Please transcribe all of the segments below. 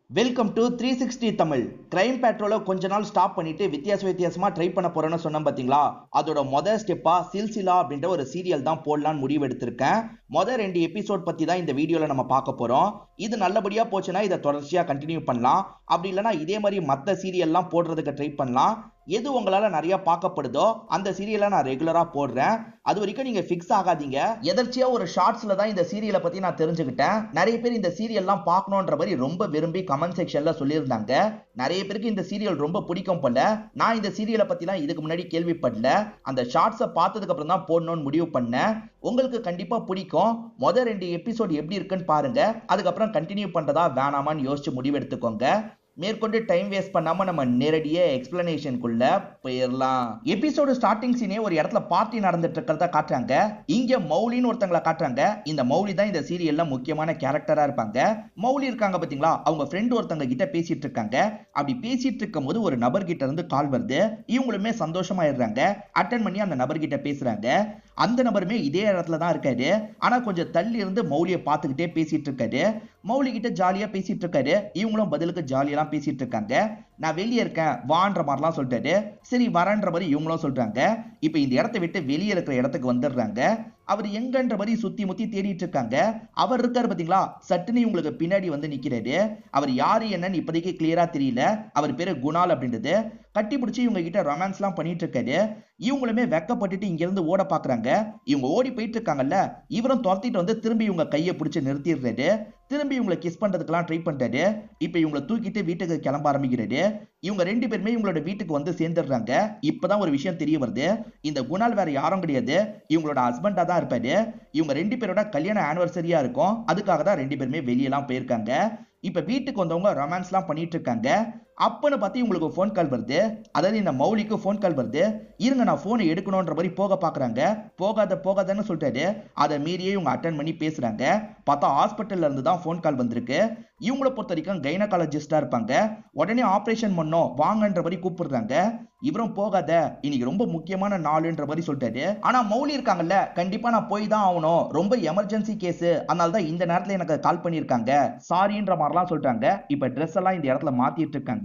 Welcome to 360 Tamil. Crime பேட்ரோல கொஞ்ச நாள் stop பண்ணிட்டு வித்தியாசமா ட்ரை பண்ண போறேன்னு சொன்னேன் பாத்தீங்களா? அதோட மொதல் ஸ்டெப்பா சில்சிலா அப்படின்ற ஒரு சீரியல் தான் போடலான்னு முடிவு எடுத்திருக்கேன். மொதல் 2 எபிசோட் பத்தி தான் இந்த வீடியோல நம்ம பார்க்க போறோம். இது நல்லபடியா போச்சுன்னா இதை தொடர்ச்சியா கண்டினியூ பண்ணலாம். அப்படி இல்லைன்னா இதே மாதிரி மற்ற சீரியல்லாம் போடுறதுக்கு ட்ரை பண்ணலாம். எது உங்களால நிறைய பார்க்கப்படுதோ அந்த சீரியலை நான் ரெகுலரா போடுறேன். அது வரைக்கும் நீங்க ஃபிக்ஸ் ஆகாதீங்க. எதர்ச்சியா ஒரு ஷார்ட்ஸ்ல தான் இந்த சீரியலை பத்தி நான் தெரிஞ்சுக்கிட்டேன். நிறைய பேர் இந்த சீரியல்லாம் பார்க்கணுன்ற மாதிரி ரொம்ப விரும்பி கமெண்ட் செக்ஷன்ல சொல்லியிருந்தாங்க. நிறைய பேருக்கு இந்த சீரியல் ரொம்ப பிடிக்கும் போல. நான் இந்த சீரியலை பத்திலாம் இதுக்கு முன்னாடி கேள்விப்படல. அந்த ஷார்ட்ஸை பார்த்ததுக்கு அப்புறம் தான் போடணும்னு முடிவு பண்ணேன். உங்களுக்கு கண்டிப்பா பிடிக்கும். முதல் 2 எபிசோட் எப்படி இருக்குன்னு பாருங்க. அதுக்கப்புறம் கண்டினியூ பண்றதா வேணாமான்னு யோசிச்சு முடிவு எடுத்துக்கோங்க. மேற்கொண்டு டைம் வேஸ்ட் பண்ணாம நம்ம நேரடியே எக்ஸ்பிளனேஷனுக்குள்ள போயிடலாம். எபிசோடு ஸ்டார்டிங் சீனே ஒரு இடத்துல பார்ட்டி நடந்துட்டு இருக்கிறத காட்டுறாங்க. இங்க மௌலின்னு ஒருத்தங்களை காட்டுறாங்க. இந்த மௌலி தான் இந்த சீரியல்ல முக்கியமான கேரக்டரா இருப்பாங்க. மௌலி இருக்காங்க பாத்தீங்களா, அவங்க ஃப்ரெண்ட் ஒருத்தங்க கிட்ட பேசிட்டு இருக்காங்க. அப்படி பேசிட்டு இருக்கும் போது ஒரு நபர் கிட்ட இருந்து கால் வருது. இவங்களுமே சந்தோஷமாயிடுறாங்க. அட்டன் பண்ணி அந்த நபர் கிட்ட பேசுறாங்க. அந்த நபருமே இதே இடத்துல தான் இருக்காரு. ஆனா கொஞ்சம் தள்ளி இருந்து மௌலியை பார்த்துக்கிட்டே பேசிட்டு இருக்காரு. மௌலி கிட்ட ஜாலியா பேசிட்டு இருக்காரு. இவங்களும் பதிலுக்கு ஜாலியெல்லாம் பேசிட்டு இருக்காங்க. நான் வெளியே இருக்கேன் வான்ற மாதிரிலாம் சொல்லிட்டாரு. சரி வரன்ற மாதிரி இவங்களும் சொல்றாங்க. இப்ப இந்த இடத்தை விட்டு வெளியே இருக்கிற இடத்துக்கு வந்துடுறாங்க. அவர் எங்கன்ற மாதிரி சுத்தி முத்தி தேடிட்டு இருக்காங்க. அவர் இருக்காரு பாத்தீங்களா, சட்டுன்னு இவங்களுக்கு பின்னாடி வந்து நிக்கிறாரு. அவர் யாரு என்னன்னு இப்போதைக்கு கிளியரா தெரியல. அவர் பேரு குணால் அப்படின்றது. கட்டி பிடிச்சி இவங்க கிட்ட ரொமான்ஸ் எல்லாம் பண்ணிட்டு இருக்காரு. இவங்களுமே வெக்கப்பட்டுட்டு இங்க இருந்து ஓட பாக்குறாங்க. இவங்க ஓடி போயிட்டு இருக்காங்கல்ல, இவரும் துரத்திட்டு வந்து திரும்பி இவங்க கையை பிடிச்சு நிறுத்திடுறாரு. திரும்பி இவங்களை கிஸ் பண்றதுக்கெல்லாம் ட்ரை பண்றாரு. இப்ப இவங்களை தூக்கிட்டு வீட்டுக்கு கிளம்ப ஆரம்பிக்கிறாரு. இவங்க 2 பேருமே இவங்களோட வீட்டுக்கு வந்து சேர்ந்துடுறாங்க. இப்பதான் ஒரு விஷயம் தெரிய வருது. இந்த குணால் வேற யாரும் கிடையாது, இவங்களோட ஹஸ்பண்டா தான் இருப்பாரு. இவங்க 2 பேரோட கல்யாண ஆனிவர்சரியா இருக்கும். அதுக்காக தான் 2 பேருமே வெளியெல்லாம் போயிருக்காங்க. இப்ப வீட்டுக்கு வந்தவங்க ரொமான்ஸ் எல்லாம் பண்ணிட்டு இருக்காங்க. அப்பன்னு பார்த்து உங்களுக்கு போன் கால் வருது. அதாவது இந்த மௌலிக்கு போன் கால் வருது. இருங்க நான் போனை எடுக்கணும்ன்ற மாதிரி போக பாக்குறாங்க. போகாதன்னு சொல்லிட்டாரு. அதை மீறியே இவங்க அட்டன் பண்ணி பேசுறாங்க. பார்த்தா ஹாஸ்பிட்டல்ல இருந்து தான் போன் கால் வந்திருக்கு. இவங்கள பொறுத்த வரைக்கும் கைனகாலஜிஸ்டா இருப்பாங்க. உடனே ஆபரேஷன் பண்ணோம் வாங்கன்ற மாதிரி கூப்பிடுறாங்க. இவரும் போகாத, இன்னைக்கு ரொம்ப முக்கியமான நாளுன்ற மாதிரி சொல்லிட்டாரு. ஆனா மௌலி இருக்காங்கல்ல, கண்டிப்பா நான் போய் தான் ஆகணும், ரொம்ப எமர்ஜென்சி கேஸ், அதனால தான் இந்த நேரத்துல எனக்கு கால் பண்ணிருக்காங்க, சாரின்ற மாதிரிலாம் சொல்றாங்க. இப்ப ட்ரெஸ் எல்லாம் இந்த இடத்துல மாத்திட்டு இருக்காங்க.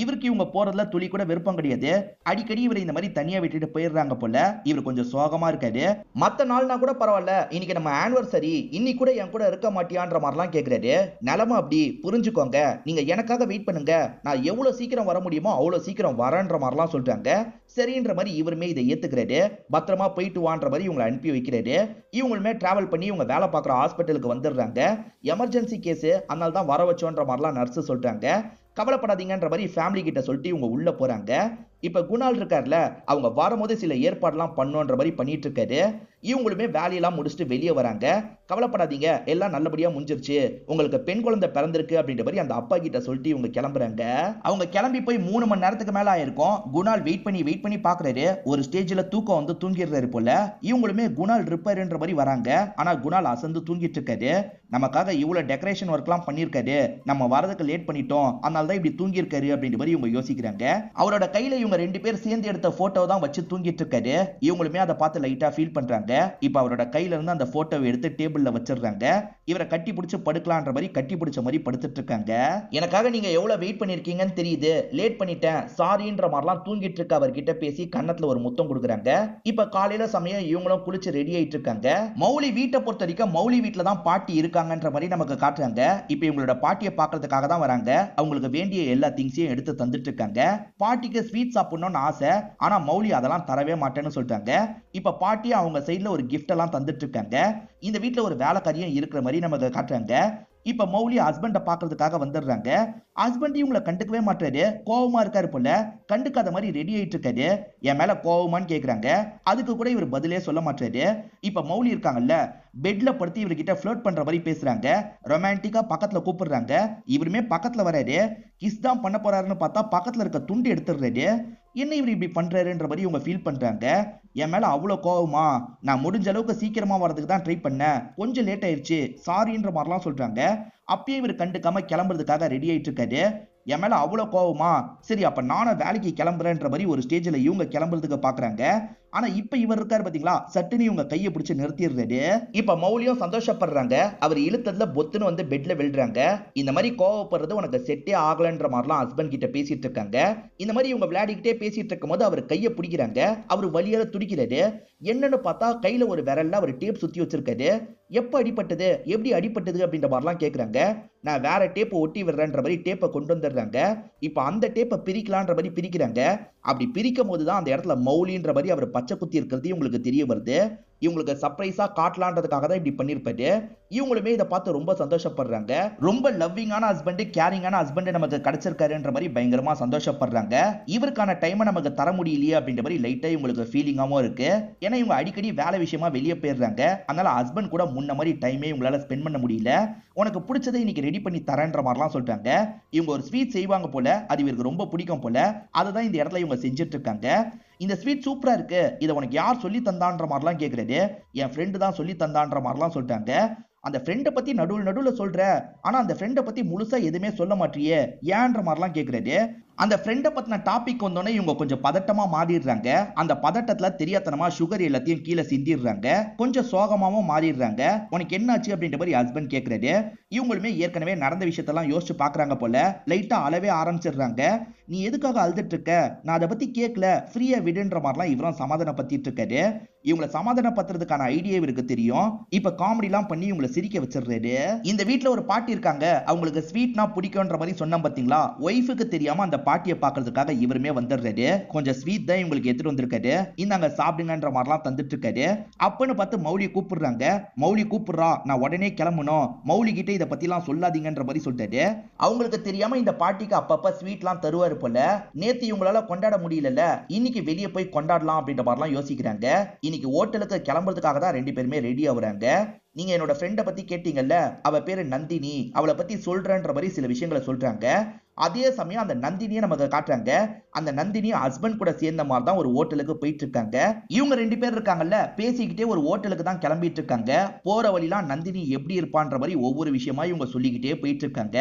இவருக்கு இவங்க போறதுல துளி கூட விருப்பம் கிடையாது. அடிக்கடி இவர் இந்த மாதிரி தனியா விட்டுட்டு போயிடுறாங்க போல. இவர் கொஞ்சம் சோகமா இருக்காரு. மத்த நாள்னா கூட பரவாயில்ல, இன்னைக்கு நம்ம ஆனிவர்சரி, இன்னைக்கு கூட என் கூட இருக்க மாட்டியான்ற மாதிரிலாம் கேக்குறாரு. நிலைமை அப்படி, புரிஞ்சுக்கோங்க, நீங்க எனக்காக வெயிட் பண்ணுங்க, நான் எவ்வளவு சீக்கிரம் வர முடியுமோ அவ்வளவு சீக்கிரம் வரேன்ற மாதிரிலாம் சொல்றாங்க. சரின்ற மாதிரி இவருமே இதை ஏத்துக்கிறாரு. பத்திரமா போயிட்டு வான்ற மாதிரி இவங்களை அனுப்பி வைக்கிறாரு. இவங்களுமே டிராவல் பண்ணி இவங்க வேலை பார்க்குற ஹாஸ்பிட்டலுக்கு வந்துடுறாங்க. எமர்ஜென்சி கேஸ், அதனால தான் வர வச்சோன்ற மாதிரிலாம் நர்ஸ் சொல்றாங்க. கவலைப்படாதீங்கன்ற மாதிரி ஃபேமிலி கிட்ட சொல்லிட்டு இவங்க உள்ள போறாங்க. இப்ப குணால் இருக்கார்ல, அவங்க வரும்போது சில ஏற்பாடுலாம் பண்ணுன்ற மாதிரி பண்ணிட்டு இருக்காரு. இவங்களுமே வேலையெல்லாம் முடிச்சுட்டு வெளியே வராங்க. கவலைப்படாதீங்க, எல்லாம் நல்லபடியா முடிஞ்சிருச்சு, உங்களுக்கு பெண் குழந்தை பிறந்திருக்கு அப்படின்ற மாதிரி அந்த அப்பா கிட்ட சொல்லிட்டு இவங்க கிளம்புறாங்க. அவங்க கிளம்பி போய் 3 மணி நேரத்துக்கு மேல ஆயிருக்கும். குணால் வெயிட் பண்ணி பாக்குறாரு. ஒரு ஸ்டேஜ்ல தூக்கம் வந்து தூங்கிடுறாரு போல. இவங்களுமே குணால் ரிப்பேர்ன்ற மாதிரி வராங்க. ஆனா குணால் அசந்து தூங்கிட்டு இருக்காரு. நமக்காக இவ்வளவு டெக்கரேஷன் ஒர்க் எல்லாம் பண்ணிருக்காரு, நம்ம வரதுக்கு லேட் பண்ணிட்டோம், அதனால தான் இப்படி தூங்கி இருக்காரு அப்படின்ற மாதிரி இவங்க யோசிக்கிறாங்க. அவரோட கையில இவங்க 2 பேர் சேர்ந்து எடுத்த போட்டோ தான் வச்சு தூங்கிட்டு இருக்காரு. இவங்களுமே அதை பார்த்து லைட்டா ஃபீல் பண்றாங்க. இப்ப அவரோட கையில இருந்து அந்த போட்டோவை எடுத்து டேபிள்ல வச்சிடுறாங்க. இவரை கட்டி பிடிச்சு படுக்கலான்ற மாதிரி கட்டி பிடிச்ச மாதிரி படுத்துட்டு இருக்காங்க. எனக்காக நீங்க எவ்வளவு வெயிட் பண்ணிருக்கீங்கன்னு தெரியுது, லேட் பண்ணிட்டேன் சாரின்ற மாதிரிலாம் தூங்கிட்டு இருக்க அவர்கிட்ட பேசி கன்னத்துல ஒரு முத்தம் கொடுக்குறாங்க. இப்ப காலையில சமயம் இவங்களும் குளிச்சு ரெடி ஆயிட்டு இருக்காங்க. மௌலி வீட்டை பொறுத்த வரைக்கும் மௌலி வீட்டுல தான் பாட்டி இருக்காங்கன்ற மாதிரி நமக்கு காட்டுறாங்க. இப்ப இவங்களோட பாட்டியை பாக்குறதுக்காக தான் வராங்க. அவங்களுக்கு வேண்டிய எல்லா திங்ஸையும் எடுத்து தந்துட்டு இருக்காங்க. பாட்டிக்கு ஸ்வீட் சாப்பிடணும்னு ஆசை, ஆனா மௌலி அதெல்லாம் தரவே மாட்டேன்னு சொல்றாங்க. இப்ப பாட்டி அவங்க சைடுல ஒரு கிஃப்ட் எல்லாம் தந்துட்டு இருக்காங்க. இந்த வீட்டுல ஒரு வேலைக்காரியும் இருக்கிற மாதிரி நமக்கு காட்டுறாங்க. இப்ப மௌலி ஹஸ்பண்ட பாக்குறதுக்காக வந்துடுறாங்க. ஹஸ்பண்ட் இவங்களை கண்டுக்கவே மாட்டாரு. கோவமா இருக்காரு போல. கண்டுக்காத மாதிரி ரெடி ஆயிட்டு இருக்காரு. என் மேல கோவமான்னு கேக்குறாங்க. அதுக்கு கூட இவர் பதிலே சொல்ல மாட்டாரு. இப்ப மௌலி இருக்காங்கல்ல, பெட்ல படுத்து இவர்கிட்ட ஃப்ளர்ட் பண்ற மாதிரி பேசுறாங்க. ரொமான்டிக்கா பக்கத்துல கூப்பிடுறாங்க. இவருமே பக்கத்துல வராரு. கிஸ் தான் பண்ண போறாருன்னு பார்த்தா பக்கத்துல இருக்க துண்டு எடுத்துடுறாரு. என்ன இவர் இப்படி பண்றாருன்ற மாதிரி இவங்க ஃபீல் பண்றாங்க. என் மேல அவ்வளவு கோவமா, நான் முடிஞ்ச அளவுக்கு சீக்கிரமா வரதுக்கு தான் ட்ரை பண்ணேன், கொஞ்சம் லேட் ஆயிடுச்சு சாரின்ற மாதிரிலாம் சொல்றாங்க. அப்பயே இவர் கண்டுக்காம கிளம்புறதுக்காக ரெடி ஆயிட்டு இருக்காரு. என் மேல அவ்வளவு கோவமா, சரி அப்ப நானும் வேலைக்கு கிளம்புறேன்ற மாதிரி ஒரு ஸ்டேஜ்ல இவங்க கிளம்புறதுக்கு பாக்குறாங்க. ஆனா இப்ப இவர் இருக்காரு பாத்தீங்களா, சட்டுன்னு இவங்க கையை பிடிச்சு நிறுத்திடுறாரு. இப்ப மௌலியும் சந்தோஷப்படுறாங்க. அவர் இழுத்ததுல பொத்துன்னு வந்து பெட்ல விழுறாங்க. இந்த மாதிரி கோவப்படுறது உனக்கு செட்டே ஆகலன்ற மாதிரிலாம் ஹஸ்பண்ட் கிட்ட பேசிட்டு இருக்காங்க. இந்த மாதிரி இவங்க விளையாடிக்கிட்டே பேசிட்டு இருக்கும்போது அவர் கையை பிடிக்கிறாங்க. அவர் வலியால துடிக்கிறாரு. என்னன்னு பார்த்தா கையில ஒரு விரல்ல அவர் டேப் சுத்தி வச்சிருக்காரு. எப்ப அடிபட்டது, எப்படி அடிபட்டது அப்படின்ற மாதிரிலாம் கேக்குறாங்க. நான் வேற டேப் ஒட்டி விடுறேன்ற மாதிரி டேப்பை கொண்டு வந்துடுறாங்க. இப்ப அந்த டேப்பை பிரிக்கலான்ற மாதிரி பிரிக்கிறாங்க. அப்படி பிரிக்கும் போதுதான் அந்த இடத்துல மௌலின்ற மாதிரி அவர் பச்சை குத்தி இருக்கிறது இவங்களுக்கு தெரிய வருது. இவங்களுக்கு சர்ப்ரைஸா காட்டலான்றதுக்காக தான் இப்படி பண்ணிருப்பாரு. இவங்களுமே இதை பார்த்து ரொம்ப சந்தோஷப்படுறாங்க. ரொம்ப லவ்விங்கான ஹஸ்பண்ட், கேரிங்கான ஹஸ்பண்ட் நமக்கு கிடைச்சிருக்காருன்ற மாதிரி பயங்கரமா சந்தோஷப்படுறாங்க. இவருக்கான டைமை நமக்கு தர முடியலையே அப்படின்ற மாதிரி லைட்டா இவங்களுக்கு ஃபீலிங்காவும் இருக்கு. ஏன்னா இவங்க அடிக்கடி வேலை விஷயமா வெளியே போயிடுறாங்க. அதனால ஹஸ்பண்ட் கூட முன்ன மாதிரி டைமே இவங்களால ஸ்பெண்ட் பண்ண முடியல. உனக்கு பிடிச்சதை இன்னைக்கு ரெடி பண்ணி தரேன்ற மாதிரிலாம் சொல்றாங்க. இவங்க ஒரு ஸ்வீட் செய்வாங்க போல, அது இவருக்கு ரொம்ப பிடிக்கும் போல. அதுதான் இந்த இடத்துல இவங்க செஞ்சுட்டு இருக்காங்க. இந்த ஸ்வீட் சூப்பரா இருக்கு, இதை உனக்கு யார் சொல்லி தந்தான்ற மாதிரிலாம் கேட்கறது. என் ஃப்ரெண்டு தான் சொல்லி தந்தான்ற மாதிரிலாம் சொல்லிட்டாங்க. அந்த ஃப்ரெண்டை பத்தி நடுவுல சொல்ற, ஆனா அந்த ஃப்ரெண்டை பத்தி முழுசா எதுவுமே சொல்ல மாட்டியே ஏன்ற மாதிரிலாம் கேட்கறது. அந்த ஃப்ரெண்டை பத்தின டாபிக் வந்தோடனே இவங்க கொஞ்சம் பதட்டமா மாறிடுறாங்க. அந்த பதட்டத்துல தெரியாதனமா சுகர் எல்லாத்தையும் கீழே சிந்திடுறாங்க. கொஞ்சம் சோகமாவும் மாறிடுறாங்க. உனக்கு என்னாச்சு அப்படின்ற மாதிரி ஹஸ்பண்ட் கேட்கறது. இவங்களுமே ஏற்கனவே நடந்த விஷயத்தெல்லாம் யோசிச்சு பாக்குறாங்க போல. லைட்டா அழவே ஆரம்பிச்சிடுறாங்க. நீ எதுக்காக அழுதுட்டு இருக்க, நான் அதை பத்தி கேட்கல, ஃப்ரீயா விடுன்ற மாதிரிலாம் இவரும் சமாதானப்படுத்திட்டு இருக்காரு. இவங்களை சமாதானப்படுத்துறதுக்கான ஐடியா இவருக்கு தெரியும். இப்ப காமெடி எல்லாம் பண்ணி இவங்களை சிரிக்க வச்சிடுறாரு. இந்த வீட்டுல ஒரு பாட்டி இருக்காங்க, அவங்களுக்கு ஸ்வீட்னா பிடிக்கும்ன்ற மாதிரி சொன்ன பாத்தீங்களா. ஒய்ஃபுக்கு தெரியாம அந்த பாட்டியை பாக்குறதுக்காக இவருமே வந்துடுறாரு. கொஞ்சம் ஸ்வீட் தான் இவங்களுக்கு எடுத்துட்டு வந்திருக்காரு. இந்தாங்க சாப்பிடுங்கன்ற மாதிரிலாம் தந்துட்டு இருக்காரு. அப்பன்னு பார்த்து மௌலி கூப்பிடுறாங்க. மௌலி கூப்பிடுறா, நான் உடனே கிளம்பணும், மௌலி கிட்ட இதை பத்தி எல்லாம் சொல்லாதீங்கன்ற மாதிரி சொல்லிட்டாரு. அவங்களுக்கு தெரியாம இந்த பாட்டிக்கு அப்பப்ப ஸ்வீட்லாம் தருவாரு போல. நேத்து இவங்களால கொண்டாட முடியல, இன்னைக்கு வெளியே போய் கொண்டாடலாம் அப்படின்ற மாதிரிலாம் யோசிக்கிறாங்க. இன்னைக்கு ஹோட்டலுக்கு கிளம்புறதுக்காக தான் ரெண்டு பேருமே ரெடி ஆகுறாங்க. நீங்க என்னோட ஃப்ரெண்டை பத்தி கேட்டீங்கல்ல, அவ பேரு நந்தினி, அவளை பத்தி சொல்றேன்ற மாதிரி சில விஷயங்களை சொல்றாங்க. அதே சமயம் அந்த நந்தினியை நமக்கு காட்டுறாங்க. அந்த நந்தினி ஹஸ்பண்ட் கூட சேர்ந்த மாதிரி தான் ஒரு ஹோட்டலுக்கு போயிட்டு இருக்காங்க. இவங்க ரெண்டு பேர் இருக்காங்கல்ல, பேசிக்கிட்டே ஒரு ஹோட்டலுக்கு தான் கிளம்பிட்டு இருக்காங்க. போற வழிலாம் நந்தினி எப்படி இருப்பான்ற மாதிரி ஒவ்வொரு விஷயமா இவங்க சொல்லிக்கிட்டே போயிட்டு இருக்காங்க.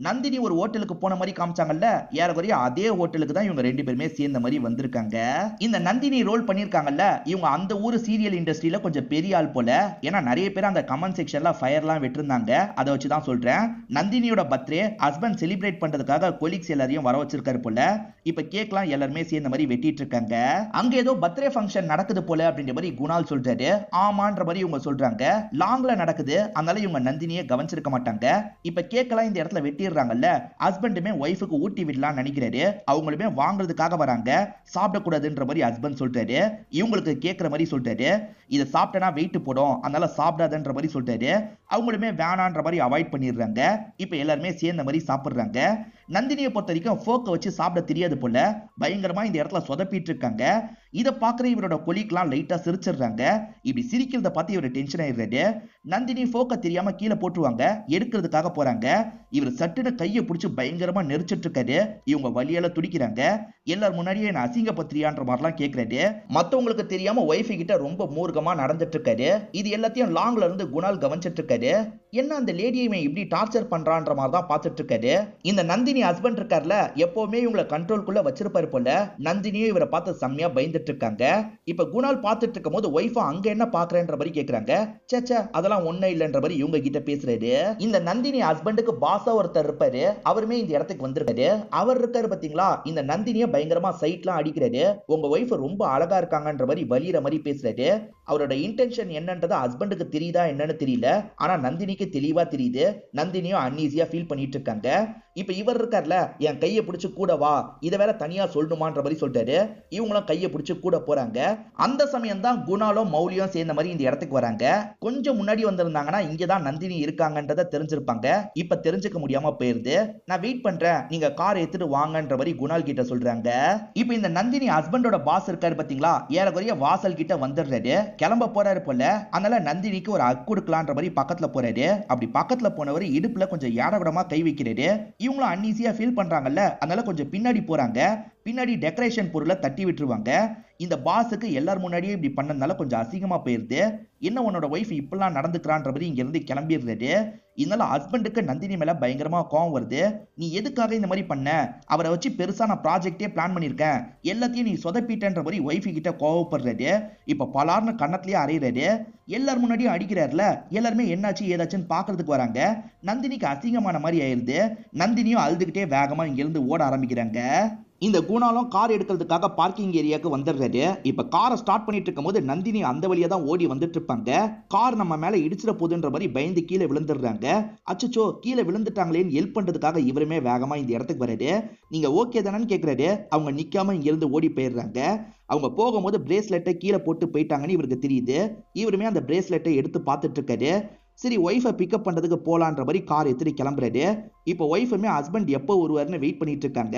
நந்தினி ஒரு ஹோட்டலுக்கு போன மாதிரி காமிச்சாங்கல்ல, ஏறக்குறைய அதே ஹோட்டலுக்கு தான் இவங்க ரெண்டு பேருமே சேர்ந்த மாதிரி வந்திருக்காங்க. இந்த நந்தினி ரோல் பண்ணிருக்காங்கல்ல, இவங்க அந்த ஊர் சீரியல் இண்டஸ்ட்ரியில கொஞ்சம் பெரிய ஆள் போல. ஏன்னா நிறைய பேர் அந்த கமெண்ட் செக்ஷன்ல ஃபயர்லாம் விட்டுருந்தாங்க. அதை வச்சுதான் சொல்றேன். நந்தினியோட பர்த்டே ஹஸ்பண்ட் செலிப்ரேட் பண்றதுக்காக கொலீக்ஸ் எல்லாரையும் வர வச்சிருக்காரு போல. இப்ப கேக்லாம் எல்லாருமே சேர்ந்த மாதிரி வெட்டிட்டு இருக்காங்க. அங்க ஏதோ பர்த்டே ஃபங்க்ஷன் நடக்குது போல அப்படின்ற மாதிரி குணால் சொல்றாரு. ஆமான்ற மாதிரி இவங்க சொல்றாங்க. லாங்ல நடக்குது, அதனால இவங்க நந்தினியை கவனிச்சிருக்க மாட்டாங்க. இப்ப கேக்லாம் இந்த இடத்துல வெட்டிடுறாங்கல்ல, ஹஸ்பண்டுமே ஒய்ஃபுக்கு ஊட்டி விடலாம் நினைக்கிறாரு. அவங்களுமே வாங்குறதுக்காக வராங்க. சாப்பிடக்கூடாதுன்ற மாதிரி ஹஸ்பண்ட் சொல்றாரு. இவங்களுக்கு கேட்கிற மாதிரி சொல்றாரு. இதை சாப்பிட்டனா வெயிட் போடும், அதனால சாப்பிடாதன்ற மாதிரி சொல்றாரு. அவங்களுமே வேணான்ற மாதிரி அவாய்ட் பண்ணிடுறாங்க. இப்ப எல்லாருமே சேர்ந்த மாதிரி சாப்பிடுறாங்க. நந்தினியை பொறுத்த வரைக்கும் ஃபோக்கை வச்சு சாப்பிட தெரியாது போல. பயங்கரமா இந்த இடத்துல சொதப்பிட்டு இருக்காங்க. இதை பார்க்குற இவரோட கொலிக்கெல்லாம் லைட்டா சிரிச்சிடுறாங்க. இப்படி சிரிக்கிறத பார்த்து இவர் டென்ஷன் ஆயிடுறாரு. நந்தினி ஃபோக்கை தெரியாம கீழே போட்டுருவாங்க. எடுக்கிறதுக்காக போறாங்க. இவர் சட்டுன்னு கையை பிடிச்சி பயங்கரமா நெரிச்சிட்டு இருக்காரு. இவங்க வலியால துடிக்கிறாங்க. எல்லாரும் முன்னாடியே என்ன அசிங்கப்பத்திரியான்ற மாதிரிலாம் கேட்கிறாரு. மத்தவங்களுக்கு தெரியாம ஒய்ஃபை கிட்ட ரொம்ப மூர்க்கமா நடந்துட்டு இருக்காரு. இது எல்லாத்தையும் லாங்ல இருந்து குணால் கவனிச்சிட்டு இருக்காரு. என்ன அந்த லேடியை இப்படி டார்ச்சர் பண்றான்ற மாதிரி தான் பார்த்துட்டு இருக்காரு. இந்த நந்தினி ஹஸ்பண்ட் இருக்கார்ல, எப்பவுமே இவங்களை கண்ட்ரோல்குள்ள வச்சிருப்பாரு போல. நந்தினியும் இவரை பார்த்து செம்மையா பயந்துட்டு இருக்காங்க. இப்ப குணால் பார்த்துட்டு இருக்கும் போது ஒய்ஃபா அங்க என்ன பாக்குறேன்ற மாதிரி கேக்குறாங்க. சேச்சே அதெல்லாம் ஒண்ணு இல்லைன்ற மாதிரி இவங்க கிட்ட பேசுறாரு. இந்த நந்தினி ஹஸ்பண்டுக்கு பாஸா ஒருத்தர் இருப்பாரு. அவருமே இந்த இடத்துக்கு வந்திருக்காரு. அவர் இருக்காரு பாத்தீங்களா, இந்த நந்தினியை பயங்கரமா சைட்லாம் அடிக்கிறாரு. உங்க ஒய்ஃப் ரொம்ப அழகா இருக்காங்கன்ற மாதிரி வலியுற மாதிரி பேசுறாரு. அவரோட இன்டென்ஷன் என்னன்றது ஹஸ்பண்டுக்கு தெரியுதா என்னன்னு தெரியல. ஆனா நந்தினிக்கு தெளிவா தெரியுது. நந்தினியும் அன்ஈசியா ஃபீல் பண்ணிட்டு இருக்காங்க. இப்ப இவர் இருக்கார்ல, என் கையை பிடிச்சு கூட வா, இதை வேற தனியா சொல்லணுமான்ற மாதிரி சொல்லிட்டாரு. இவங்களும் கையை பிடிச்சு கூட போறாங்க. அந்த சமயம் தான் குணாலும் மௌலியும் சேர்ந்த மாதிரி இந்த இடத்துக்கு வராங்க. கொஞ்சம் முன்னாடி வந்திருந்தாங்கன்னா இங்கதான் நந்தினி இருக்காங்கன்றத தெரிஞ்சிருப்பாங்க. இப்ப தெரிஞ்சுக்க முடியாம போயிருது. நான் வெயிட் பண்றேன், நீங்க கார் எடுத்துட்டு வாங்கன்ற மாதிரி குணால் கிட்ட சொல்றாங்க. இப்ப இந்த நந்தினி ஹஸ்பண்டோட பாஸ் இருக்காரு பாத்தீங்களா, ஏறக்குறைய வாசல் கிட்ட வந்துடுறாரு. கிளம்ப போறாரு போல. அதனால நந்தினிக்கு ஒரு ஹக் கொடுக்கலான்ற மாதிரி பக்கத்துல போறாரு. அப்படி பக்கத்துல போனவர் இடுப்புல கொஞ்சம் ஏடவிடமா கை வைக்கிறாரு. இவங்களும் அன்ஈசியா ஃபீல் பண்றாங்கல்ல, அதனால கொஞ்சம் பின்னாடி போறாங்க. பின்னாடி டெக்கரேஷன் பொருளை தட்டி விட்டுருவாங்க. இந்த பாஸுக்கு எல்லார் முன்னாடியே இப்படி பண்ணதுனால கொஞ்சம் அசிங்கமா போயிருது. என்ன உன்னோட ஒய்ஃப் இப்பெல்லாம் நடந்துக்கிறான்ற மாதிரி இங்க இருந்து கிளம்பிடுறாரு. இதனால ஹஸ்பண்டுக்கு நந்தினி மேல பயங்கரமா கோவம் வருது. நீ எதுக்காக இந்த மாதிரி பண்ண? அவரை வச்சு பெருசா நான் ப்ராஜெக்டே பிளான் பண்ணிருக்கேன், எல்லாத்தையும் நீ சொதப்பிட்டன்ற மாதிரி ஒய்ஃப் கிட்ட கோவப்படுறாரு. இப்ப பலார்னு கண்ணத்திலேயே அறையிறாரு. எல்லார் முன்னாடியும் அடிக்கிறாருல, எல்லாருமே என்னாச்சு ஏதாச்சுன்னு பாக்குறதுக்கு வராங்க. நந்தினிக்கு அசிங்கமான மாதிரி ஆயிருது. நந்தினியும் அழுதுகிட்டே வேகமா இங்க இருந்து ஓட ஆரம்பிக்கிறாங்க. இந்த குணாலும் கார் எடுக்கிறதுக்காக பார்க்கிங் ஏரியாவுக்கு வந்துடுறாரு. இப்ப காரை ஸ்டார்ட் பண்ணிட்டு இருக்கும் போது நந்தினி அந்த வழியா தான் ஓடி வந்துட்டு இருப்பாங்க. கார் நம்ம மேல இடிச்சிட போதுன்ற மாதிரி பயந்து கீழே விழுந்துடுறாங்க. அச்சச்சோ கீழே விழுந்துட்டாங்களேன்னு ஹெல்ப் பண்றதுக்காக இவருமே வேகமா இந்த இடத்துக்கு வராரு. நீங்க ஓகே தானேன்னு கேட்கறாரு. அவங்க நிக்காம இங்க இருந்து ஓடி போயிடுறாங்க. அவங்க போகும்போது பிரேஸ்லெட்டை கீழே போட்டு போயிட்டாங்கன்னு இவருக்கு தெரியுது. இவருமே அந்த பிரேஸ்லெட்டை எடுத்து பார்த்துட்டு இருக்காரு. சரி ஒய்ஃபை பிக்கப் பண்றதுக்கு போலான்ற மாதிரி கார் எடுத்துட்டு கிளம்புறாரு. இப்போ ஒய்ஃபுமே ஹஸ்பண்ட் எப்போ வருவாருன்னு வெயிட் பண்ணிட்டு இருக்காங்க.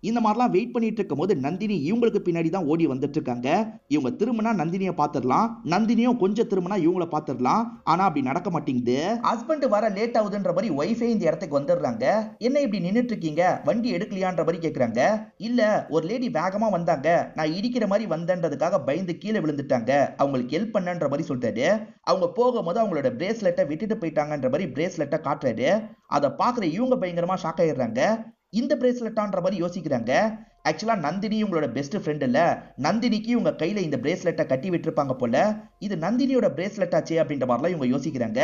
இந்த மாதிரிலாம் வெயிட் பண்ணிட்டு இருக்கும் போது நந்தினி இவங்களுக்கு பின்னாடி தான் ஓடி வந்துட்டு இருக்காங்க. இவங்க திரும்பினா நந்தினியை பாத்துடலாம், நந்தினியும் கொஞ்சம் திரும்பினா இவங்கள பாத்துடலாம். ஆனா அப்படி நடக்க மாட்டேங்குது. ஹஸ்பண்ட் வர லேட் ஆகுதுன்ற மாதிரி ஒய்ஃபே இந்த இடத்துக்கு வந்துடுறாங்க. என்ன இப்படி நின்னுட்டு இருக்கீங்க, வண்டி எடுக்கலையான்ற மாதிரி கேக்குறாங்க. இல்ல ஒரு லேடி வேகமா வந்தாங்க, நான் இடிக்கிற மாதிரி வந்தேன்றதுக்காக பயந்து கீழே விழுந்துட்டாங்க, அவங்களுக்கு ஹெல்ப் பண்ணன்ற மாதிரி சொல்றாரு. அவங்க போகும்போது அவங்களோட பிரேஸ்லெட்டை விட்டுட்டு போயிட்டாங்கன்ற மாதிரி பிரேஸ்லெட்டை காட்டுறாரு. அதை பாக்குற இவங்க பயங்கரமா ஷாக் ஆயிடுறாங்க. இந்த பிரேஸ்லெட்டான்ற மாதிரி யோசிக்கிறாங்க. ஆக்சுவலா நந்தினி உங்களோட பெஸ்ட் ஃப்ரெண்ட் இல்ல, நந்தினிக்கு உங்க கையில இந்த பிரேஸ்லெட்டை கட்டி விட்டுருப்பாங்க போல, இது நந்தினியோட பிரேஸ்லெட் ஆச்சே அப்படின்ற மாதிரிலாம் இவங்க யோசிக்கிறாங்க.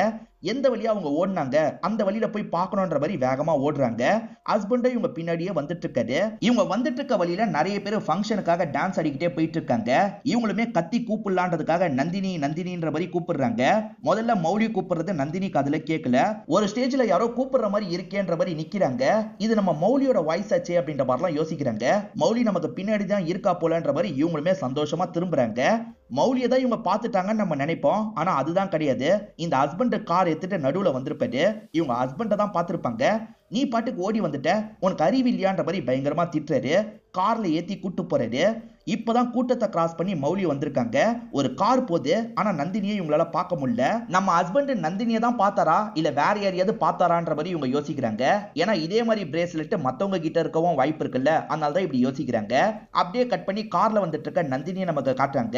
எந்த வழியா அவங்க ஓடினாங்க அந்த வழியில போய் பார்க்கணுன்ற மாதிரி வேகமா ஓடுறாங்க. ஹஸ்பண்டும் இவங்க பின்னாடியே வந்துட்டு இருக்காரு. இவங்க வந்துட்டு இருக்க வழியில நிறைய பேர் ஃபங்க்ஷனுக்காக டான்ஸ் ஆடிக்கிட்டே போயிட்டு இருக்காங்க. இவங்களுமே கத்தி கூப்பிடலான்றதுக்காக நந்தினி நந்தினின்ற மாதிரி கூப்பிடுறாங்க. முதல்ல மௌலி கூப்பிடுறது நந்தினிக்கு அதுல கேட்கல. ஒரு ஸ்டேஜ்ல யாரோ கூப்பிடுற மாதிரி இருக்கேன்ற மாதிரி நிக்கிறாங்க. இது நம்ம மௌலியோட வாய்ஸ் ஆச்சே அப்படின்ற மாதிரிலாம் யோசிக்கிறாங்க. மௌலி நமக்கு பின்னாடி தான் இருக்கா போலன்ற மாதிரி இவங்களுமே சந்தோஷமா திரும்புறாங்க. மௌலியை தான் இவங்க பார்த்துட்டாங்கன்னு நம்ம நினைப்போம், ஆனா அதுதான் கிடையாது. இந்த ஹஸ்பண்ட் கார் எடுத்துட்டு நடுவுல வந்திருப்பாரு. இவங்க ஹஸ்பண்ட தான் பார்த்திருப்பாங்க. நீ பாட்டுக்கு ஓடி வந்துட்ட, உனக்கு அறிவு இல்லையான்ற மாதிரி பயங்கரமா திட்டுறாரு. கார்ல ஏத்தி கூட்டு போறாரு. இப்பதான் கூட்டத்தை கிராஸ் பண்ணி மௌலி வந்திருக்காங்க. ஒரு கார் போகுது, ஆனா நந்தினியை இவங்களால பார்க்க முடியல. நம்ம ஹஸ்பண்ட் நந்தினியை தான் பார்த்தாரா இல்ல வேற யாரையாவது பார்த்தாரான்ற மாதிரி இவங்க யோசிக்கிறாங்க. ஏன்னா இதே மாதிரி பிரேஸ்லெட் மத்தவங்க கிட்ட இருக்கவும் வாய்ப்பு இருக்குல்ல, அதனால தான் இப்படி யோசிக்கிறாங்க. அப்படியே கட் பண்ணி கார்ல வந்துட்டு இருக்க நந்தினியை நமக்கு காட்டுறாங்க.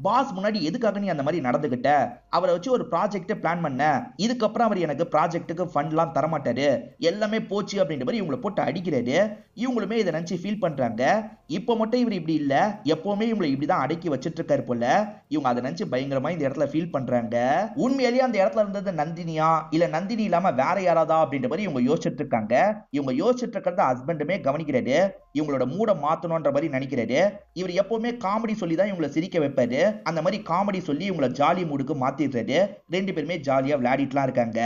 பாஸ் முன்னாடி எதுக்காக நீ அந்த மாதிரி நடந்துகிட்ட? அவரை வச்சு ஒரு ப்ராஜெக்ட் பிளான் பண்ண, இதுக்கப்புறம் அவர் எனக்கு ப்ராஜெக்ட்டுக்கு ஃபண்ட்லாம் தரமாட்டாரு, எல்லாமே போச்சு அப்படின்ற மாதிரி இவங்களை போட்டு அடிக்கிறாரு. இவங்களுமே இதை நினைச்சு ஃபீல் பண்றாங்க. இப்ப மட்டும் இவர் இப்படி இல்ல, எப்பவுமே இவங்களை இப்படிதான் அடக்கி வச்சிட்டு இருக்காரு போல. இவங்க அதை நினைச்சு பயங்கரமா இந்த இடத்துல ஃபீல் பண்றாங்க. உண்மையிலேயே அந்த இடத்துல இருந்தது நந்தினியா இல்ல நந்தினி இல்லாம வேற யாராதா அப்படின்ற மாதிரி இவங்க யோசிச்சுட்டு இருக்காங்க. இவங்க யோசிச்சுட்டு இருக்கிறத ஹஸ்பண்டுமே கவனிக்கிறாரு. இவங்களோட மூட மாத்தணும்ன்ற மாதிரி நினைக்கிறாரு. இவர் எப்பவுமே காமெடி சொல்லி தான் இவங்களை சிரிக்க வைப்பாரு. அந்த மாதிரி காமெடி சொல்லி இவங்களை ஜாலி மூடுக்கு மாத்திடுறாரு. ரெண்டு பேருமே ஜாலியா விளையாடிட்டுலாம் இருக்காங்க.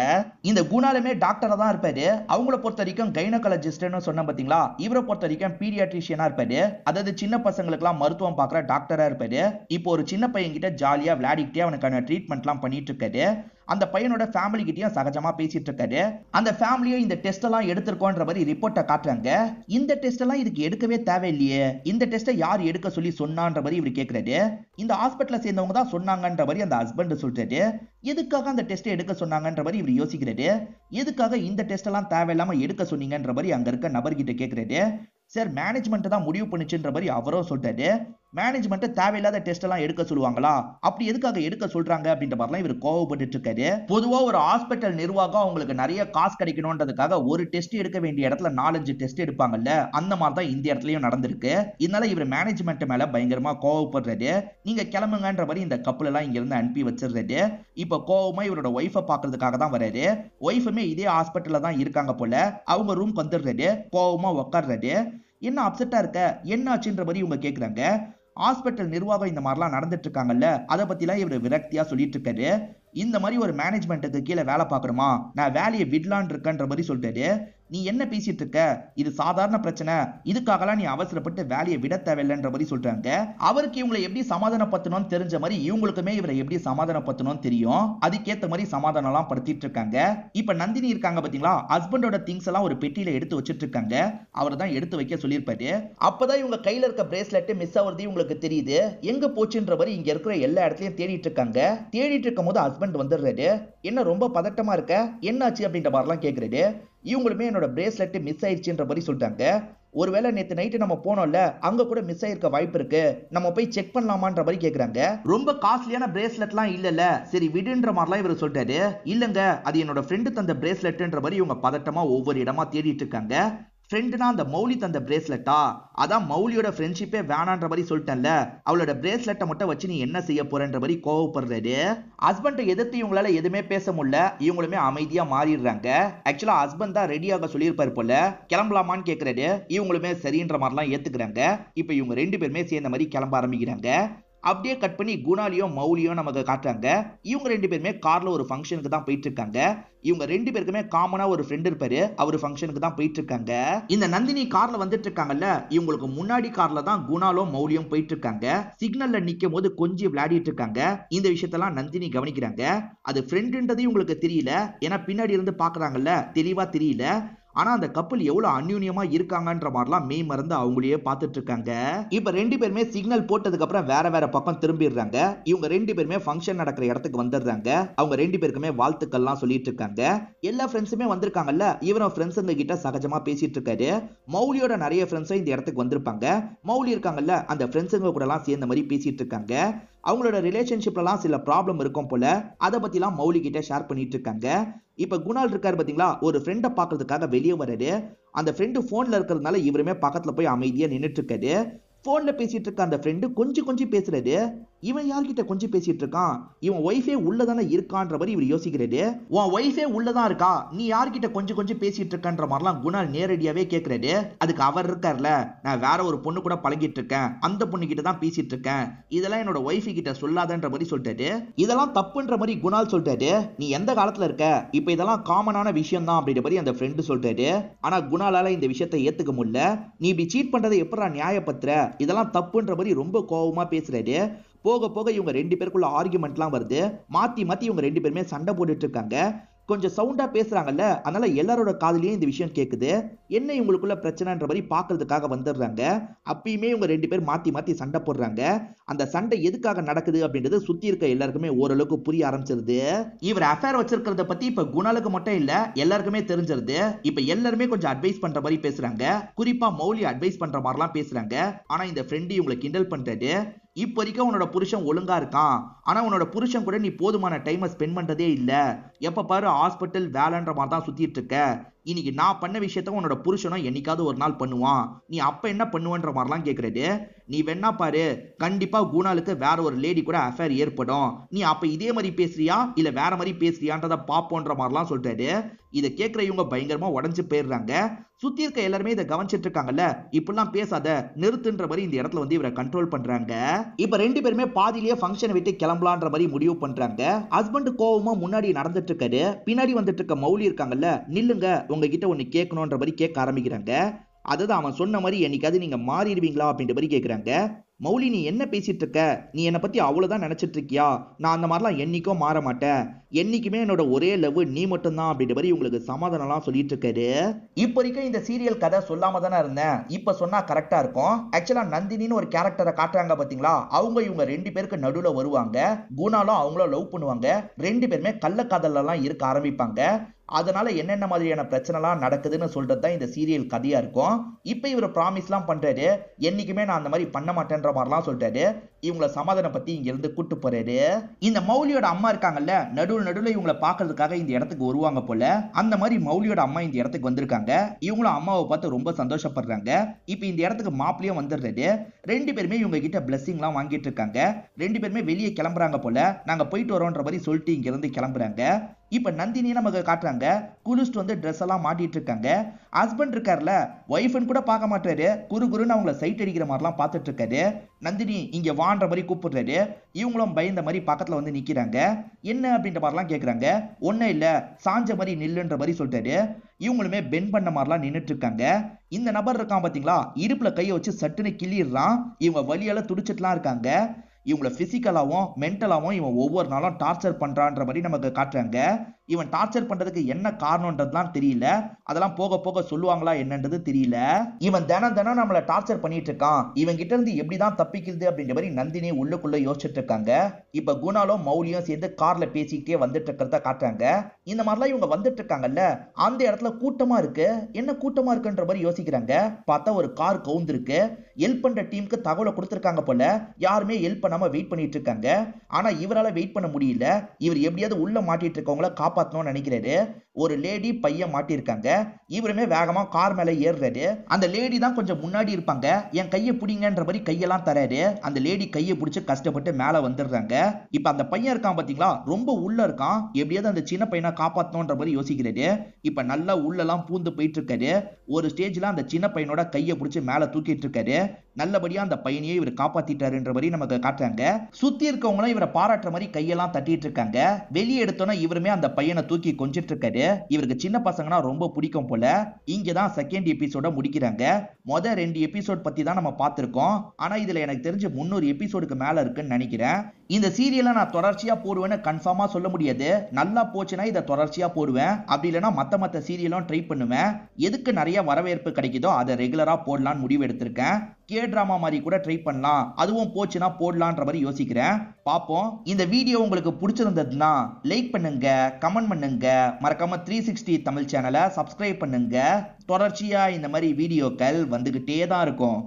இந்த குணாலுமே டாக்டரா தான் இருப்பாரு. அவங்கள பொறுத்த வரைக்கும் கைனகாலஜிஸ்ட்னு சொன்ன பாத்தீங்களா, இவரை பொறுத்த வரைக்கும் பீடியாட்ரிஷியனா இருப்பாரு. அதாவது சின்ன பசங்களுக்குலாம் மருத்துவம் பார்க்குற டாக்டரா இருப்பாரு. இப்போ ஒரு சின்ன பையன் கிட்ட ஜாலியா விளையாடிக்கிட்டே அவனுக்கான ட்ரீட்மெண்ட்லாம் பண்ணிட்டு இருக்காரு. அந்த பையனோட ஃபேமிலி கிட்டயும் சகஜமா பேசிட்டு இருக்காரு. அந்த ஃபேமிலியும் இந்த டெஸ்ட் எல்லாம் எடுத்திருக்கோன்ற மாதிரி ரிப்போர்ட்டை காட்டுறாங்க. இந்த டெஸ்ட் எல்லாம் இதுக்கு எடுக்கவே தேவையில்லையே, இந்த டெஸ்ட்டை யார் எடுக்க சொல்லி சொன்னான்ற மாதிரி இவர் கேட்கிறாரு. இந்த ஹாஸ்பிட்டல சேர்ந்தவங்க தான் சொன்னாங்கன்ற மாதிரி அந்த ஹஸ்பண்ட் சொல்றாரு. எதுக்காக அந்த டெஸ்ட் எடுக்க சொன்னாங்கன்ற மாதிரி இவர் யோசிக்கிறாரு. எதுக்காக இந்த டெஸ்ட் எல்லாம் தேவையில்லாம எடுக்க சொன்னீங்கன்ற மாதிரி அங்க இருக்க நபர்கிட்ட கேட்கிறாரு. சார் மேனேஜ்மெண்ட் தான் முடிவு பண்ணுச்சுன்ற மாதிரி அவரும் சொல்றாரு. மேனேஜ்மெண்ட் தேவையில்லாத டெஸ்ட் எல்லாம் எடுக்க சொல்லுவாங்களா, அப்படி எதுக்காக எடுக்க சொல்றாங்க அப்படின்ற மாதிரிலாம் இவர் கோவப்பட்டு இருக்காரு. பொதுவா ஒரு ஹாஸ்பிட்டல் நிர்வாகம் அவங்களுக்கு நிறைய காசு கிடைக்கணும்ன்றதுக்காக ஒரு டெஸ்ட் எடுக்க வேண்டிய இடத்துல 4-5 டெஸ்ட் எடுப்பாங்கல்ல, அந்த மாதிரி தான் இந்த இடத்துலயும் நடந்திருக்கு. இதனால இவர் மேனேஜ்மெண்ட் மேல பயங்கரமா கோவப்படுறாரு. நீங்க கிளம்புங்கன்ற மாதிரி இந்த கப்பல் எல்லாம் இங்க இருந்து அனுப்பி வச்சிடுறாரு. இப்ப கோவமா இவரோட ஒய்ஃபை பாக்குறதுக்காக தான் வராரு. ஒய்ஃபுமே இதே ஹாஸ்பிட்டல்ல தான் இருக்காங்க போல. அவங்க ரூம் வந்துடுறாரு. கோவமா உட்கார்றாரு. என்ன அப்செட்டா இருக்க, என்ன ஆச்சுன்ற மாதிரி இவங்க கேக்குறாங்க. ஹாஸ்பிட்டல் நிர்வாகம் இந்த மாதிரிலாம் நடந்துட்டு இருக்காங்கல்ல, அதை பத்திலாம் இவர் விரக்தியா சொல்லிட்டு இருக்காரு. இந்த மாதிரி ஒரு மேனேஜ்மெண்ட்டுக்கு கீழே வேலை பார்க்கணுமா, நான் வேலையை விடலான் இருக்கன்ற மாதிரி சொல்றாரு. நீ என்ன பேசிட்டு இருக்க, இது சாதாரண பிரச்சனை, இதுக்காகலாம் நீ அவசரப்பட்டு வேலையை விட தேவையில்லைன்ற மாதிரி சொல்றாங்க. அவருக்கு இவங்களை எப்படி சமாதானப்படுத்தணும்னு தெரிஞ்ச மாதிரி இவங்களுக்குமே இவரை எப்படி சமாதானப்படுத்தணும்னு தெரியும். அதுக்கேற்ற மாதிரி சமாதானம் எல்லாம் படுத்திட்டு இருக்காங்க. இப்ப நந்தினி இருக்காங்க பாத்தீங்களா, ஹஸ்பண்டோட திங்ஸ் எல்லாம் ஒரு பெட்டியில எடுத்து வச்சிட்டு இருக்காங்க. அவர் தான் எடுத்து வைக்க சொல்லியிருப்பாரு. அப்பதான் இவங்க கையில இருக்க பிரேஸ்லெட் மிஸ் ஆகுறது உங்களுக்கு தெரியுது. எங்க போச்சுன்ற மாதிரி இங்க இருக்கிற எல்லா இடத்துலயும் தேடிட்டு இருக்காங்க. தேடிட்டு இருக்கும் போது ஹஸ்பண்ட் வந்துடுறாரு. என்ன ரொம்ப பதட்டமா இருக்க, என்னாச்சு அப்படின்ற மாதிரிலாம் கேட்கறாரு. இவங்களுமே என்னோட பிரேஸ்லெட் மிஸ் ஆயிடுச்சுன்ற மாதிரி சொல்லிட்டாங்க. ஒருவேளை நேத்து நைட்டு நம்ம போனோம்ல அங்க கூட மிஸ் ஆயிருக்க வாய்ப்பு இருக்கு, நம்ம போய் செக் பண்ணலாமான்ற மாதிரி கேக்குறாங்க. ரொம்ப காஸ்ட்லியான பிரேஸ்லெட்லாம் இல்லல, சரி விடுன்ற மாதிரிலாம் இவர் சொல்றாரு. இல்லங்க அது என்னோட ஃப்ரெண்டு தந்த பிரேஸ்லெட்ன்ற மாதிரி இவங்க பதட்டமா ஒவ்வொரு இடமா தேடிட்டு இருக்காங்க. ஃப்ரெண்டுனா அந்த மௌலி தந்த பிரேஸ்லெட்டா, அதான் மௌலியோட ஃப்ரெண்ட்ஷிப்பே வேணான்ற மாதிரி சொல்லிட்டேன்ல, அவளோட பிரேஸ்லெட்டை மட்டும் வச்சு நீ என்ன செய்ய போறன்ற மாதிரி கோவப்படுறாரு. ஹஸ்பண்டை எதிர்த்து இவங்களால எதுவுமே பேச முடியல, இவங்களுமே அமைதியா மாறிடுறாங்க. ஆக்சுவலா ஹஸ்பண்ட் தான் ரெடியாக சொல்லியிருப்பாரு போல, கிளம்பலாமான்னு கேட்கறாரு. இவங்களுமே சரின்ற மாதிரிலாம் ஏத்துக்கிறாங்க. இப்ப இவங்க ரெண்டு பேருமே சேர்ந்த மாதிரி கிளம்ப ஆரம்பிக்கிறாங்க. அப்படியே கட் பண்ணி குணாலியும் மௌலியும் நமக்கு காட்டுறாங்க. இவங்க ரெண்டு பேருமே கார்ல ஒரு ஃபங்க்ஷனுக்கு தான் போயிட்டு இருக்காங்க. இவங்க ரெண்டு பேருக்குமே காமனா ஒரு ஃப்ரெண்ட் இருப்பாரு, அவர் ஃபங்க்ஷனுக்கு தான் போயிட்டு இருக்காங்க. இந்த நந்தினி கார்ல வந்துட்டு இருக்காங்கல்ல, இவங்களுக்கு முன்னாடி கார்ல தான் குணாலும் மௌலியும் போயிட்டு இருக்காங்க. சிக்னல்ல நிக்கும் போது கொஞ்சம் விளையாடிட்டு இருக்காங்க. இந்த விஷயத்தெல்லாம் நந்தினி கவனிக்கிறாங்க. அது ஃப்ரெண்டுன்றது இவங்களுக்கு தெரியல, ஏன்னா பின்னாடி இருந்து பாக்குறாங்கல்ல, தெளிவா தெரியல. ஆனா அந்த கப்பல் எவ்வளவு அந்யூன்யமா இருக்காங்கன்ற மாதிரிலாம் மெய் மறந்து அவங்களையே பார்த்துட்டு இருக்காங்க. இப்ப ரெண்டு பேருமே சிக்னல் போட்டதுக்கு அப்புறம் வேற வேற பக்கம் திரும்பிடுறாங்க. இவங்க ரெண்டு பேருமே ஃபங்க்ஷன் நடக்கிற இடத்துக்கு வந்துடுறாங்க. அவங்க ரெண்டு பேருக்குமே வாழ்த்துக்கள்லாம் சொல்லிட்டு இருக்காங்க. எல்லா ஃப்ரெண்ட்ஸுமே வந்திருக்காங்கல்ல, இவரும் ஃப்ரெண்ட்ஸுங்க கிட்ட சகஜமா பேசிட்டு இருக்காரு. மௌலியோட நிறைய ஃப்ரெண்ட்ஸும் இந்த இடத்துக்கு வந்திருப்பாங்க. மௌலி இருக்காங்கல்ல, அந்த ஃப்ரெண்ட்ஸுங்க கூட எல்லாம் சேர்ந்த மாதிரி பேசிட்டு இருக்காங்க. அவங்களோட ரிலேஷன்ஷிப்லாம் சில ப்ராப்ளம் இருக்கும் போல, அதை பத்திலாம் மௌலி கிட்ட ஷேர் பண்ணிட்டு இருக்காங்க. இப்ப குணால் இருக்காரு பாத்தீங்களா, ஒரு ஃப்ரெண்டை பாக்குறதுக்காக வெளியே வராரு. அந்த ஃப்ரெண்டு போன்ல இருக்கிறதுனால இவருமே பக்கத்துல போய் அமைதியா நின்னுட்டு இருக்காரு. போன்ல பேசிட்டு இருக்க அந்த ஃப்ரெண்டு கொஞ்சம் கொஞ்சம் பேசுறாரு. இவன் யார்கிட்ட கொஞ்சம் பேசிட்டு இருக்கான், இவன் ஒய்ஃபே உள்ளதானே இருக்கான்ற மாதிரி இவர் யோசிக்கிறாரு. உன் ஒய்ஃபே உள்ளதான் இருக்கா, நீ யார்கிட்ட கொஞ்சம் கொஞ்சம் பேசிட்டு இருக்கான்ற மாதிரிலாம் குணால் நேரடியாவே கேட்கிறாரு. அதுக்கு அவர் இருக்கார்ல, நான் வேற ஒரு பொண்ணு கூட பழகிட்டு இருக்கேன், அந்த பொண்ணு கிட்ட தான் பேசிட்டு இருக்கேன், இதெல்லாம் என்னோட ஒய்ஃபு கிட்ட சொல்லாதன்ற மாதிரி சொல்லிட்டாரு. இதெல்லாம் தப்புன்ற மாதிரி குணால் சொல்லிட்டாரு. நீ எந்த காலத்துல இருக்க, இப்ப இதெல்லாம் காமனான விஷயம் தான் அப்படின்ற மாதிரி அந்த ஃப்ரெண்டு சொல்லிட்டாரு. ஆனா குணாலால இந்த விஷயத்தை ஏத்துக்க முடியல. நீ இப்படி சீட் பண்றதை எப்படா நியாயப்படுத்துற, இதெல்லாம் தப்புன்ற மாதிரி ரொம்ப கோவமா பேசுறாரு. போக போக இவங்க ரெண்டு பேருக்குள்ள ஆர்குமெண்ட்லாம் வருது. மாத்தி மாத்தி இவங்க ரெண்டு பேருமே சண்டை போட்டுட்டு இருக்காங்க. கொஞ்சம் சவுண்டா பேசுறாங்கல்ல, அதனால எல்லாரோட காதுலயும் இந்த விஷயம் கேக்குது. என்ன இவங்களுக்குள்ள பிரச்சனைன்ற மாதிரி பாக்குறதுக்காக வந்துடுறாங்க. அப்பயுமே இவங்க ரெண்டு பேர் மாத்தி மாத்தி சண்டை போடுறாங்க. அந்த சண்டை எதுக்காக நடக்குது அப்படின்றது சுத்தி இருக்க எல்லாருக்குமே ஓரளவுக்கு புரிய ஆரம்பிச்சிருது. இவர் அஃபேர் வச்சிருக்கிறத பத்தி இப்ப குணாலுக்கு மட்டும் இல்ல, எல்லாருக்குமே தெரிஞ்சிருது. இப்ப எல்லாருமே கொஞ்சம் அட்வைஸ் பண்ற மாதிரி பேசுறாங்க. குறிப்பா மௌலி அட்வைஸ் பண்ற மாதிரிலாம் பேசுறாங்க. ஆனா இந்த ஃப்ரெண்டு இவங்களை கிண்டல் பண்றாரு. இப்ப வரைக்கும் உன்னோட புருஷன் ஒழுங்கா இருக்கான், ஆனா உன்னோட புருஷன் கூட நீ போதுமான டைமை ஸ்பெண்ட் பண்றதே இல்ல, எப்ப பாரு ஹாஸ்பிட்டல் வேலைன்ற மாதிரி தான் சுத்திட்டு இருக்க. இன்னைக்கு நான் பண்ண விஷயத்த உன்னோட புருஷனும் என்னைக்காவது ஒரு நாள் பண்ணுவான், நீ அப்ப என்ன பண்ணுவன்ற மாதிரிலாம் கேக்குறாரு. நீ வேணா பாரு, கண்டிப்பா குணாலுக்கு வேற ஒரு லேடி கூட அஃபேர் ஏற்படும், நீ அப்ப இதே மாதிரி பேசுறியா இல்ல வேற மாதிரி பேசுறியான்றத பாப்போன்ற மாதிரிலாம் சொல்றாரு. இதை கேட்கிற இவங்க பயங்கரமா உடஞ்சு போயிடுறாங்க. சுத்தி இருக்க எல்லாருமே இதை கவனிச்சிட்டு இருக்காங்கல்ல, இப்பெல்லாம் பேசாத நிறுத்துன்ற மாதிரி இந்த இடத்துல வந்து இவரை கண்ட்ரோல் பண்றாங்க. இப்ப ரெண்டு பேருமே பாதியிலேயே ஃபங்க்ஷனை விட்டு கிளம்பலான்ற மாதிரி முடிவு பண்றாங்க. ஹஸ்பண்ட் கோவமா முன்னாடி நடந்துட்டு இருக்காரு. பின்னாடி வந்துட்டு இருக்க மௌலி இருக்காங்கல்ல, நில்லுங்க உங்ககிட்ட ஒண்ணு கேட்கணும்ன்ற மாதிரி கேட்க ஆரம்பிக்கிறாங்க. அதுதான் அவன் சொன்ன மாதிரி என்னைக்காவது நீங்க மாறிடுவீங்களா அப்படின்ற மாதிரி கேட்கறாங்க. மௌலி நீ என்ன பேசிட்டு இருக்க, நீ என்னை பத்தி அவ்வளவுதான் நினைச்சிட்டு இருக்கியா, நான் அந்த மாதிரிலாம் என்னைக்கும் மாற மாட்டேன், என்னைக்குமே என்னோட ஒரே லவ் நீ மட்டும்தான் அப்படின்ற மாதிரி உங்களுக்கு சமாதானம்லாம் சொல்லிட்டு இருக்காரு. இப்ப வரைக்கும் இந்த சீரியல் கதை சொல்லாம தானே இருந்தேன், இப்ப சொன்னா கரெக்டா இருக்கும். ஆக்சுவலா நந்தினின்னு ஒரு கேரக்டரை காட்டுறாங்க பாத்தீங்களா, அவங்க இவங்க ரெண்டு பேருக்கு நடுவுல வருவாங்க. குணாலும் அவங்கள லவ் பண்ணுவாங்க. ரெண்டு பேருமே கள்ளக்காதல்ல எல்லாம் இருக்க ஆரம்பிப்பாங்க. அதனால என்னென்ன மாதிரியான பிரச்சனைலாம் நடக்குதுன்னு சொல்றது தான் இந்த சீரியல் கதையா இருக்கும். இப்ப இவர் ப்ராமிஸ்லாம் பண்றாரு, என்னைக்குமே நான் அந்த மாதிரி பண்ண மாட்டேன்ற மாதிரிலாம் சொல்றாரு. இவங்கள சமாதானம் பத்தி இங்க இருந்து கூட்டு போறாரு. இந்த மௌலியோட அம்மா இருக்காங்கல்ல, நடுவுல இவங்களை பாக்குறதுக்காக இந்த இடத்துக்கு வருவாங்க போல. அந்த மாதிரி மௌலியோட அம்மா இந்த இடத்துக்கு வந்திருக்காங்க. இவங்களும் அம்மாவை பார்த்து ரொம்ப சந்தோஷப்படுறாங்க. இப்ப இந்த இடத்துக்கு மாப்பிளையும் வந்துடுறாரு. ரெண்டு பேருமே இவங்க கிட்ட பிளஸிங்லாம் வாங்கிட்டு இருக்காங்க. ரெண்டு பேருமே வெளியே கிளம்புறாங்க போல. நாங்க போயிட்டு வரோன்ற மாதிரி சொல்லிட்டு இங்க இருந்து கிளம்புறாங்க. இப்ப நந்தினியை நமக்கு காட்டுறாங்க. குளிச்சுட்டு வந்து ட்ரெஸ் எல்லாம் மாட்டிட்டு இருக்காங்க. ஹஸ்பண்ட் இருக்காருல, ஒய்ஃப்னு கூட பார்க்க மாட்டாரு, குறுன்னு அவங்கள சைட் அடிக்கிற மாதிரிலாம் பார்த்துட்டு இருக்காரு. நந்தினி இங்க வான்ற மாதிரி கூப்பிடுறாரு. இவங்களும் பயந்த மாதிரி பக்கத்துல வந்து நிக்கிறாங்க. என்ன அப்படின்ற மாதிரிலாம் கேக்குறாங்க. ஒன்னும் இல்ல, சாஞ்ச மாதிரி நில்லுன்ற மாதிரி சொல்லிட்டாரு. இவங்களுமே பென் பண்ண மாதிரிலாம் நின்னுட்டு இருக்காங்க. இந்த நபர் இருக்கான் பாத்தீங்களா, இடுப்புல கையை வச்சு சட்டுன்னு கிள்ளிடுறான். இவங்க வலியால துடிச்சிட்டுலாம் இருக்காங்க. இவங்கள பிசிக்கலாவும் மென்டலாவும் இவன் ஒவ்வொரு நாளும் டார்ச்சர் பண்றான்ற மாதிரி நமக்கு காட்டுறாங்க. இவன் டார்ச்சர் பண்றதுக்கு என்ன காரணம்ன்றதுலாம் தெரியல. அதெல்லாம் போக போக சொல்லுவாங்களா என்னன்றது தெரியல. இவன் தினம் தினம் நம்மள டார்ச்சர் பண்ணிட்டு இருக்கான், இவன் கிட்ட இருந்து எப்படிதான் தப்பிக்கிறது அப்படின்ற மாதிரி நந்தினி உள்ளுக்குள்ள யோசிச்சுட்டு இருக்காங்க. இப்ப குணாலும் மௌலியும் சேர்ந்து கார்ல பேசிக்கிட்டே வந்துட்டு இருக்கிறத காட்டுறாங்க. இந்த மாதிரிலாம் இவங்க வந்துட்டு இருக்காங்கல்ல, அந்த இடத்துல கூட்டமா இருக்கு, என்ன கூட்டமா இருக்குன்ற மாதிரி யோசிக்கிறாங்க. பார்த்தா ஒரு கார் கவுந்திருக்கு. ஹெல்ப் பண்ற டீமுக்கு தகவலை கொடுத்திருக்காங்க போல, யாருமே ஹெல்ப் பண்ணாம வெயிட் பண்ணிட்டு இருக்காங்க. ஆனா இவரால வெயிட் பண்ண முடியல. இவர் எப்படியாவது உள்ள மாட்டிட்டு இருக்கவங்கள காப்பாத்தணும்னு நினைக்கிறாரு. ஒரு லேடி பையன் மாட்டிருக்காங்க. இவருமே வேகமா கார் மேல ஏறுறாரு. அந்த லேடி தான் கொஞ்சம் முன்னாடி இருப்பாங்க. என் கையை பிடிங்கன்ற மாதிரி கையெல்லாம் தராரு. அந்த லேடி கையை பிடிச்சு கஷ்டப்பட்டு மேல வந்துடுறாங்க. இப்ப அந்த பையன் இருக்கான் பாத்தீங்களா, ரொம்ப உள்ள இருக்கான். எப்படியாவது அந்த சின்ன பையனை காப்பாத்தணும்ன்ற மாதிரி யோசிக்கிறாரு. இப்ப நல்லா உள்ளெல்லாம் பூந்து போயிட்டு இருக்காரு. ஒரு ஸ்டேஜ்ல அந்த சின்ன பையனோட கையை பிடிச்சு மேல தூக்கிட்டு இருக்காரு. நல்லபடியா அந்த பையனையே இவர் காப்பாத்திட்டாருன்ற மாதிரி நமக்கு காட்டுறாங்க. சுத்தி இருக்கவங்களும் இவரை பாராட்டுற மாதிரி கையெல்லாம் தட்டிட்டு இருக்காங்க. வெளியே எடுத்தோன்னா இவருமே அந்த பையனை தூக்கி கொஞ்சிட்டு இருக்காரு. இவருக்கு சின்ன பசங்கன்னா ரொம்ப பிடிக்கும் போல. இங்கதான் செகண்ட் எபிசோட முடிக்கிறாங்க. மொத 2 எபிசோட் பத்தி தான் நம்ம பார்த்திருக்கோம். ஆனா இதுல எனக்கு தெரிஞ்சு 300 எபிசோடுக்கு மேல இருக்குன்னு நினைக்கிறேன். இந்த சீரியலை நான் தொடர்ச்சியா போடுவேன்னு கன்ஃபார்மா சொல்ல முடியாது. நல்லா போச்சுன்னா இதை தொடர்ச்சியா போடுவேன். அப்படி இல்லைன்னா மத்த சீரியலும் ட்ரை பண்ணுவேன். எதுக்கு நிறைய வரவேற்பு கிடைக்குதோ அதை ரெகுலரா போடலான்னு முடிவு எடுத்திருக்கேன். கே டிராமா மாதிரி கூட ட்ரை பண்ணலாம், அதுவும் போச்சுன்னா போடலான்ற மாதிரி யோசிக்கிறேன். பாப்போம். இந்த வீடியோ உங்களுக்கு பிடிச்சிருந்ததுன்னா லைக் பண்ணுங்க, கமெண்ட் பண்ணுங்க, மறக்காம 360 தமிழ் சேனலை சப்ஸ்கிரைப் பண்ணுங்க. தொடர்ச்சியா இந்த மாதிரி வீடியோக்கள் வந்துகிட்டே தான் இருக்கும்.